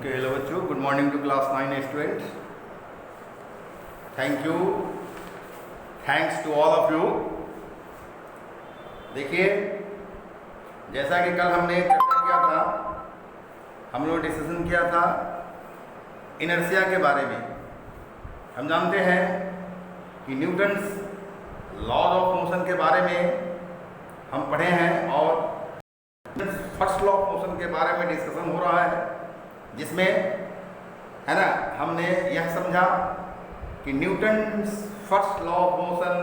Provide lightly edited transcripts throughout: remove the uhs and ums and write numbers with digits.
Okay, hello bachcho. Good morning to class 9 students. Thank you. Thanks to all of you. देखिए, जैसा कि कल हमने चर्चा किया था, हम लोग डिस्कशन किया था इनर्शिया के बारे में। हम जानते हैं कि न्यूटन्स लॉज ऑफ मोशन के बारे में हम पढ़े हैं और फर्स्ट लॉ ऑफ मोशन के बारे में डिस्कशन हो रहा है, जिसमें है ना हमने यह समझा कि Newton's first law of motion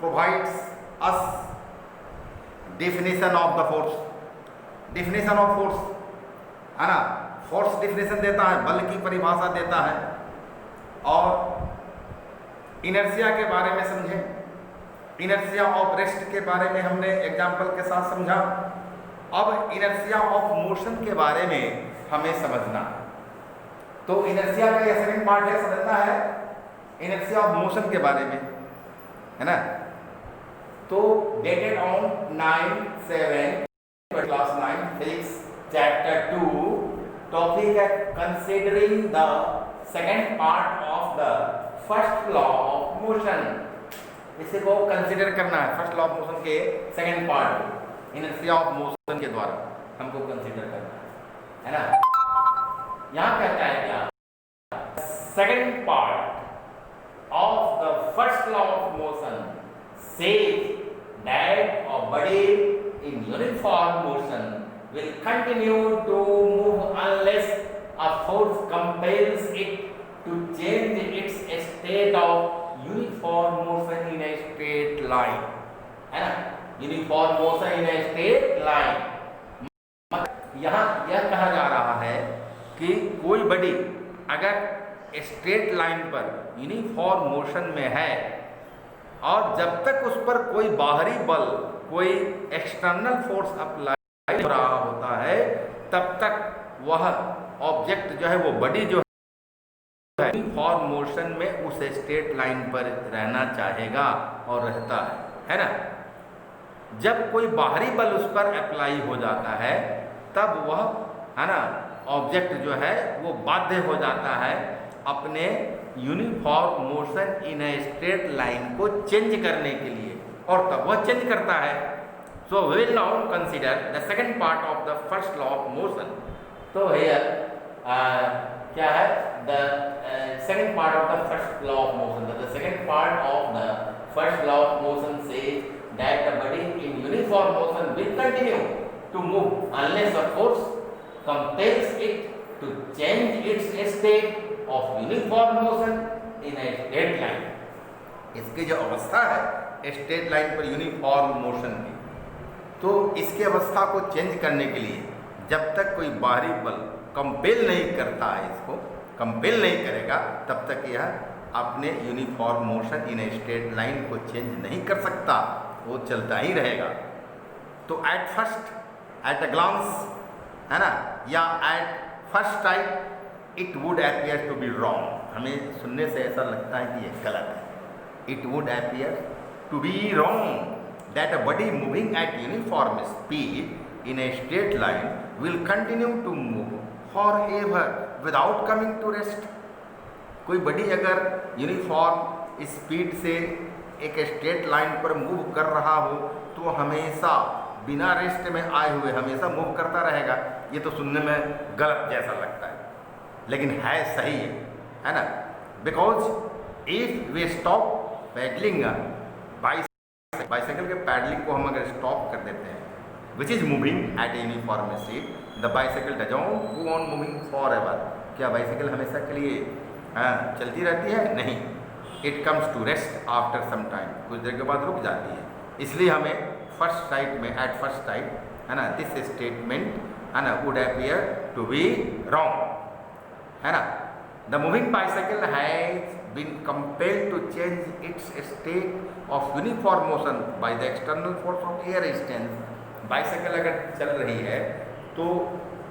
provides us definition of the force. Definition of force है ना, फोर्स डेफिनेशन देता है, बल की परिभाषा देता है। और इनर्शिया के बारे में समझे, इनर्शिया ऑफ रेस्ट के बारे में हमने एग्जाम्पल के साथ समझा। अब इनर्शिया ऑफ मोशन के बारे में हमें समझना। तो इनर्शिया का यह सेकंड पार्ट है, समझना है इनर्शिया ऑफ मोशन के बारे में, है ना। तो dated on 9/7 class 9 physics chapter 2, topic है considering the second part of the first law of motion. इसे को कंसीडर करना है, फर्स्ट लॉ ऑफ मोशन के second part inertia of motion के द्वारा हमको कंसीडर करना है ना। यहां कहता है क्या, second part of the first law of motion says that a body in uniform motion will continue to move unless a force compels it to change its state of uniform motion in a straight line, है ना। Uniform motion in a straight line. यहाँ यह कहा जा रहा है कि कोई बॉडी अगर स्ट्रेट लाइन पर यूनिफॉर्म मोशन में है और जब तक उस पर कोई बाहरी बल, कोई एक्सटर्नल फोर्स अप्लाई हो रहा होता है, तब तक वह ऑब्जेक्ट जो है, वो बॉडी जो है यूनिफॉर्म मोशन में उस स्ट्रेट लाइन पर रहना चाहेगा और रहता है ना। जब कोई बाहरी बल उस पर अप्लाई हो जाता है तब वह है ना ऑब्जेक्ट जो है वो बाध्य हो जाता है अपने uniform motion in a straight line को चेंज करने के लिए, और तब वह चेंज करता है। So we will now consider the second part of the first law of motion. तो हियर क्या है, the second part of the first law of motion. The second part of the first law of motion says that the body in uniform motion will continue to move unless a force compels it to change its state of uniform motion in a straight line। इसकी जो अवस्था है straight line पर uniform motion की, तो इसकी अवस्था को चेंज करने के लिए जब तक कोई बाहरी बल कंपेल नहीं करता है, इसको कंपेल नहीं करेगा, तब तक यह अपने uniform motion in a straight line को चेंज नहीं कर सकता, वो चलता ही रहेगा। तो at first, at a glance, है ना, या at first time it would appear to be wrong. हमें सुनने से ऐसा लगता है कि ये गलत है। It would appear to be wrong that a body moving at uniform speed in a straight line will continue to move for ever without coming to rest. कोई बॉडी अगर यूनिफॉर्म स्पीड से एक स्ट्रेट लाइन पर move कर रहा हो तो हमेशा बिना रेस्ट में आए हुए हमेशा मूव करता रहेगा। ये तो सुनने में गलत जैसा लगता है, लेकिन है सही है ना। Because if we stop pedalling bicycle के पैडलिंग को हम अगर स्टॉप कर देते हैं, which is moving at uniform speed, the bicycle doesn't go on moving for ever. क्या बाइसाइकिल हमेशा के लिए चलती रहती है? नहीं। It comes to rest after some time, कुछ देर के बाद रुक जाती है। इसलिए हमें फर्स्ट टाइप में, एट फर्स्ट टाइप, है ना, दिस स्टेटमेंट है ना would appear to be wrong, है ना। The moving bicycle has been compelled to change its state of uniform motion by the external force of air resistance. Bicycle अगर चल रही है तो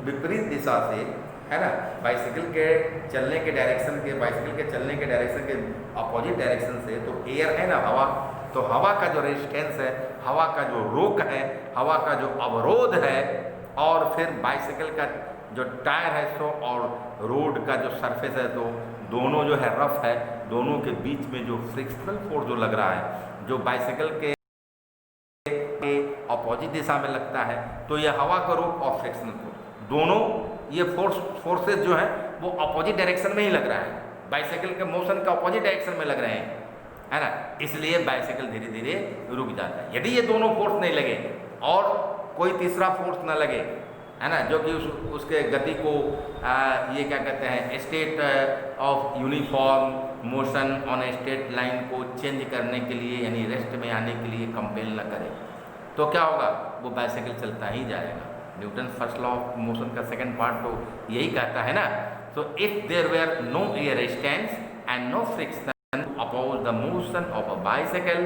विपरीत दिशा से, है ना, बाइसाइकिल के चलने के डायरेक्शन के, बाइसाइकिल के चलने के डायरेक्शन के अपोजिट डायरेक्शन से, तो एयर है ना, हवा, तो हवा का जो रेजिस्टेंस है, हवा का जो रोक है, हवा का जो अवरोध है, और फिर बाइसाइकिल का जो टायर है सो और रोड का जो सरफेस है तो दोनों जो है रफ है, दोनों के बीच में जो फ्रिक्शनल फोर्स जो लग रहा है, जो बाइसाइकिल के अपोजिट दिशा में लगता है, तो ये हवा का रोक और फ्रिक्शनल फोर्स, दोनों ये फोर्सेस जो है वो अपोजिट डायरेक्शन में ही लग रहा है, बाइसाइकिल के मोशन का अपोजिट डायरेक्शन में लग रहे हैं, है ना। इसलिए बाइसाइकिल धीरे धीरे रुक जाता है। यदि ये दोनों फोर्स नहीं लगे और कोई तीसरा फोर्स ना लगे, है ना, जो कि उसके गति को ये क्या कहते हैं, state of uniform motion on A state line को चेंज करने के लिए यानी रेस्ट में आने के लिए कंपेल न करे, तो क्या होगा, वो बाइसाइकिल चलता ही जाएगा। Newton first law of motion का सेकंड पार्ट तो यही कहता है ना। So if there were no air resistance and no friction oppose the motion of a bicycle,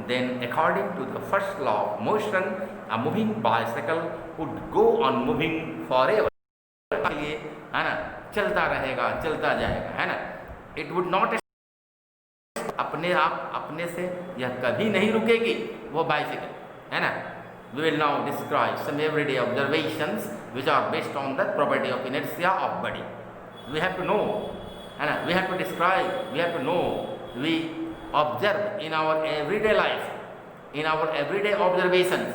then according to the first law of motion, a moving bicycle would go on moving forever, ये है ना, चलता रहेगा, चलता जाएगा, है ना। It would not अपने आप अपने से यह कभी नहीं रुकेगी वो बाइसाइकिल, है ना। We will now describe some everyday observations which are based on the property of inertia of body. We have to know, है ना, we have to describe, we have to know, we observe in our everyday life, in our everyday observations,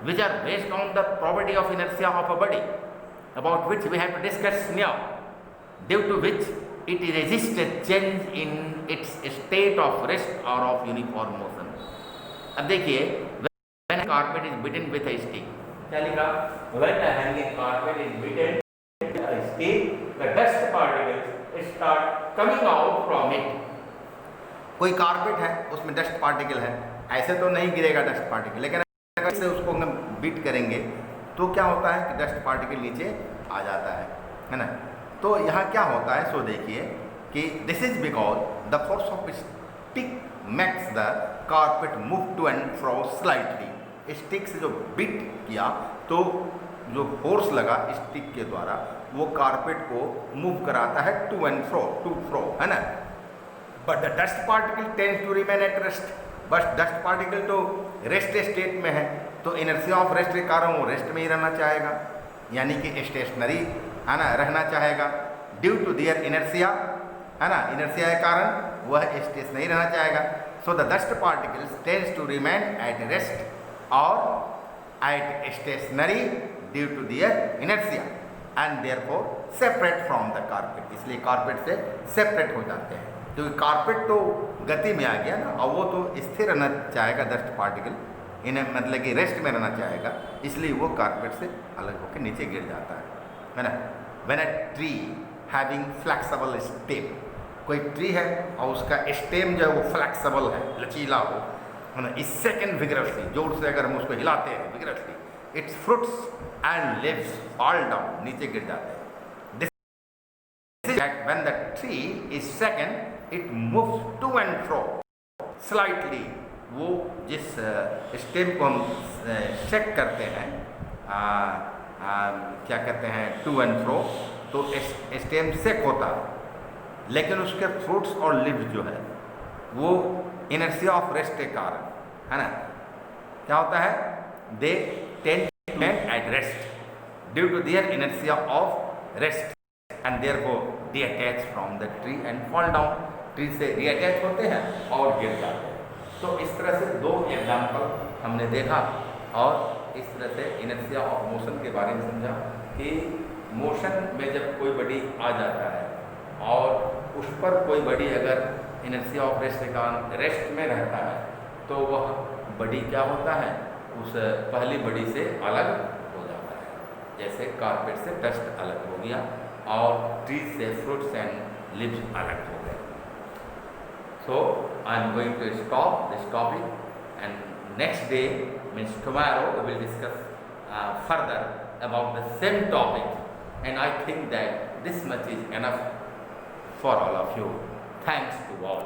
which are based on the property of inertia of a body, about which we have to discuss now, due to which it resists a change in its state of rest or of uniform motion. अब देखिए, when a carpet is beaten with a stick, क्या लिखा? When a hanging carpet is beaten with a stick, the dust particles start coming out from it. कोई carpet है, उसमें dust particle है, ऐसे तो नहीं गिरेगा डस्ट पार्टिकल, लेकिन अगर इससे उसको हम बीट करेंगे तो क्या होता है कि डस्ट पार्टिकल नीचे आ जाता है ना। तो यहाँ क्या होता है, सो देखिए कि this is because the force of stick makes the carpet move to and fro slightly. Stick से जो बीट किया तो जो फोर्स लगा स्टिक के द्वारा वो कारपेट को मूव कराता है to and fro, to fro, है ना। But the dust particle tends to remain at rest, बस डस्ट पार्टिकल तो रेस्ट स्टेट में है, तो इनर्शिया ऑफ रेस्ट के कारण वो रेस्ट में ही रहना चाहेगा, यानी कि स्टेशनरी, है ना, रहना चाहेगा। ड्यू टू दियर इनर्शिया, है ना, इनर्शिया के कारण वह स्टेशनरी रहना चाहेगा। So the dust particles tends to remain at rest और at stationary due to their inertia and therefore separate from the carpet, इसलिए कारपेट से सेपरेट हो जाते हैं, क्योंकि कारपेट तो गति में आ गया ना, और वो तो स्थिर रहना चाहेगा डस्ट पार्टिकल, इन्हें मतलब कि रेस्ट में रहना चाहेगा, इसलिए वो कारपेट से अलग होकर नीचे गिर जाता है ना। When a tree having flexible stem, कोई ट्री है और उसका स्टेम जो है वो फ्लेक्सिबल है, लचीला हो, है ना, इस सेकेंड विग्रसली, जोर से अगर हम उसको हिलाते हैं vigorously, its fruits and leaves fall down, नीचे गिर जाते हैं। When the tree is second, it moves to and fro slightly. वो जिस स्टेम को हम शेक करते हैं, क्या कहते हैं, टू एंड फ्रो, तो स्टेम शेक होता है, लेकिन उसके फ्रूट्स और लिव्स जो है वो इनर्शिया ऑफ रेस्ट के कारण, है ना, क्या होता है, they tend to remain at rest due to their inertia of rest and therefore detach from the tree and fall down, tree से डिअटैच होते हैं और गिर जाते हैं। तो इस तरह से दो एग्जाम्पल हमने देखा और इस तरह से इनर्शिया ऑफ मोशन के बारे में समझा कि मोशन में जब कोई बॉडी आ जाता है और उस पर कोई बॉडी अगर इनर्शिया ऑफ रेस्ट के कारण रेस्ट में रहता है तो वह बॉडी क्या होता है, उस पहली बॉडी से अलग हो जाता है, जैसे कारपेट से डस्ट अलग हो गया और ट्री से फ्रूट्स एंड लिव्स अलग हो गए। So I am going to stop this topic and next day means tomorrow we will discuss further about the same topic and I think that this much is enough for all of you. Thanks to all.